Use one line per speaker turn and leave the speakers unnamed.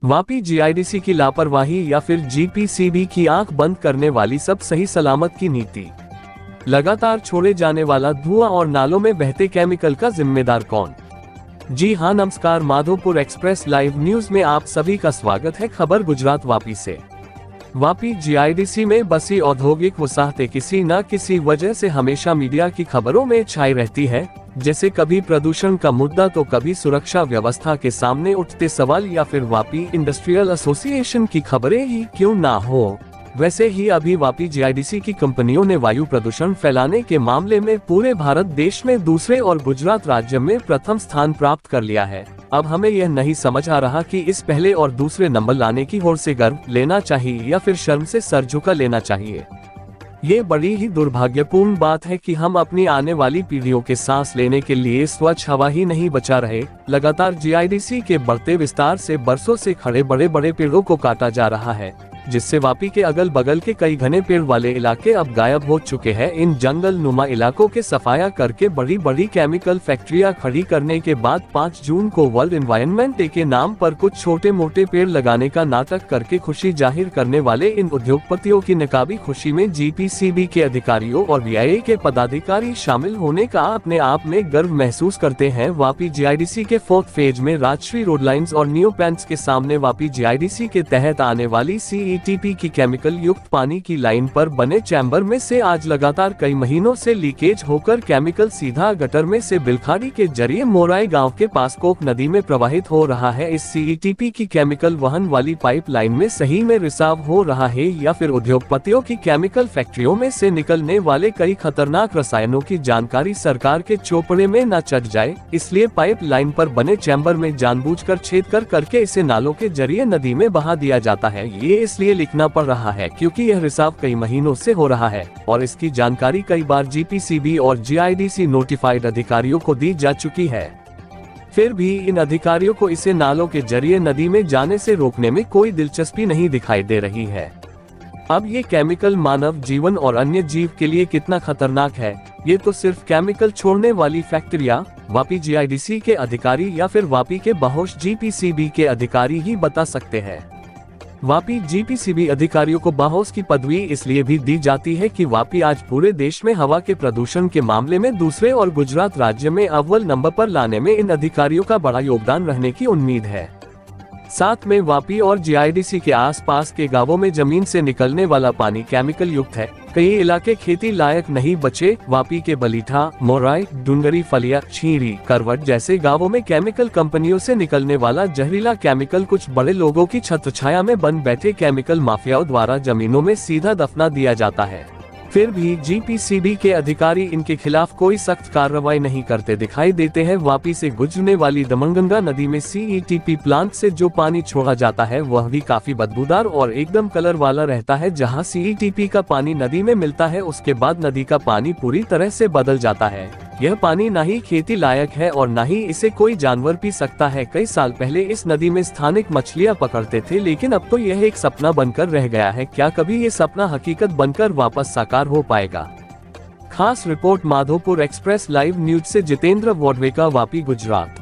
Vapi GIDC की लापरवाही या फिर जीपीसीबी की आंख बंद करने वाली सब सही सलामत की नीति। लगातार छोड़े जाने वाला धुआं और नालों में बहते केमिकल का जिम्मेदार कौन? जी हां, नमस्कार। माधोपुर एक्सप्रेस लाइव न्यूज में आप सभी का स्वागत है। खबर गुजरात वापी से। वापी जीआईडीसी में बसी औद्योगिक वसाहतें किसी न किसी वजह से हमेशा मीडिया की खबरों में छाई रहती है। जैसे कभी प्रदूषण का मुद्दा तो कभी सुरक्षा व्यवस्था के सामने उठते सवाल या फिर वापी इंडस्ट्रियल एसोसिएशन की खबरें ही क्यों ना हो। वैसे ही अभी वापी जीआईडीसी की कंपनियों ने वायु प्रदूषण फैलाने के मामले में पूरे भारत देश में दूसरे और गुजरात राज्य में प्रथम स्थान प्राप्त कर लिया है। अब हमें यह नहीं समझ आ रहा कि इस पहले और दूसरे नंबर लाने की होड़ से गर्व लेना चाहिए या फिर शर्म से सर झुका लेना चाहिए। ये बड़ी ही दुर्भाग्यपूर्ण बात है कि हम अपनी आने वाली पीढ़ियों के सांस लेने के लिए स्वच्छ हवा ही नहीं बचा रहे। लगातार जीआईडीसी के बढ़ते विस्तार से बरसों से खड़े बड़े बड़े पेड़ों को काटा जा रहा है, जिससे वापी के अगल बगल के कई घने पेड़ वाले इलाके अब गायब हो चुके हैं। इन जंगल नुमा इलाकों के सफाया करके बड़ी बड़ी केमिकल फैक्ट्रियां खड़ी करने के बाद 5 जून को वर्ल्ड एनवायरनमेंट डे के नाम पर कुछ छोटे मोटे पेड़ लगाने का नाटक करके खुशी जाहिर करने वाले इन उद्योगपतियों की नकाबी खुशी में जीपीसीबी के अधिकारियों और वीआईए के पदाधिकारी शामिल होने का अपने आप में गर्व महसूस करते हैं। वापी जीआईडीसी के 4th फेज में राजश्री रोड लाइन्स और न्यू पैंट्स के सामने वापी जीआईडीसी के तहत आने वाली सीईटीपी की केमिकल युक्त पानी की लाइन पर बने चैम्बर में से आज लगातार कई महीनों से लीकेज होकर केमिकल सीधा गटर में से बिलखाड़ी के जरिए मोराई गांव के पास कोक नदी में प्रवाहित हो रहा है। इस सीईटीपी की केमिकल वहन वाली पाइप लाइन में सही में रिसाव हो रहा है या फिर उद्योगपतियों की केमिकल फैक्ट्रियों में से निकलने वाले कई खतरनाक रसायनों की जानकारी सरकार के चोपड़े में न चढ़ जाए, इसलिए पाइप लाइन पर बने चैम्बर में जानबूझकर छेद करके इसे नालों के जरिए नदी में बहा दिया जाता है। ये इसलिए लिखना पड़ रहा है क्योंकि यह रिसाव कई महीनों से हो रहा है और इसकी जानकारी कई बार जीपीसीबी और जीआईडीसी नोटिफाइड अधिकारियों को दी जा चुकी है। फिर भी इन अधिकारियों को इसे नालों के जरिए नदी में जाने से रोकने में कोई दिलचस्पी नहीं दिखाई दे रही है। अब ये केमिकल मानव जीवन और अन्य जीव के लिए कितना खतरनाक है, ये तो सिर्फ केमिकल छोड़ने वाली फैक्ट्रियां, वापी जीआईडीसी के अधिकारी या फिर वापी के बहोश जीपीसीबी के अधिकारी ही बता सकते हैं। वापी जीपीसीबी अधिकारियों को बाहोश की पदवी इसलिए भी दी जाती है कि वापी आज पूरे देश में हवा के प्रदूषण के मामले में दूसरे और गुजरात राज्य में अव्वल नंबर पर लाने में इन अधिकारियों का बड़ा योगदान रहने की उम्मीद है। साथ में वापी और जीआईडीसी के आसपास के गांवों में जमीन से निकलने वाला पानी केमिकल युक्त है। कई इलाके खेती लायक नहीं बचे। वापी के बलीठा, मोराई, डुंगरी, फलिया, छीरी, करवट जैसे गांवों में केमिकल कंपनियों से निकलने वाला जहरीला केमिकल कुछ बड़े लोगों की छत्रछाया में बन बैठे केमिकल माफियाओं द्वारा जमीनों में सीधा दफना दिया जाता है। फिर भी जीपीसीबी के अधिकारी इनके खिलाफ कोई सख्त कार्रवाई नहीं करते दिखाई देते हैं। वापी से गुजरने वाली दमनगंगा नदी में सीईटीपी प्लांट से जो पानी छोड़ा जाता है वह भी काफी बदबूदार और एकदम कलर वाला रहता है। जहां सीईटीपी का पानी नदी में मिलता है उसके बाद नदी का पानी पूरी तरह से बदल जाता है। यह पानी ना ही खेती लायक है और ना ही इसे कोई जानवर पी सकता है। कई साल पहले इस नदी में स्थानिक मछलियां पकड़ते थे, लेकिन अब तो यह एक सपना बनकर रह गया है। क्या कभी ये सपना हकीकत बनकर वापस साकार हो पाएगा? खास report Madhopur express live news से जितेंद्र वोडवेका, वापी, गुजरात।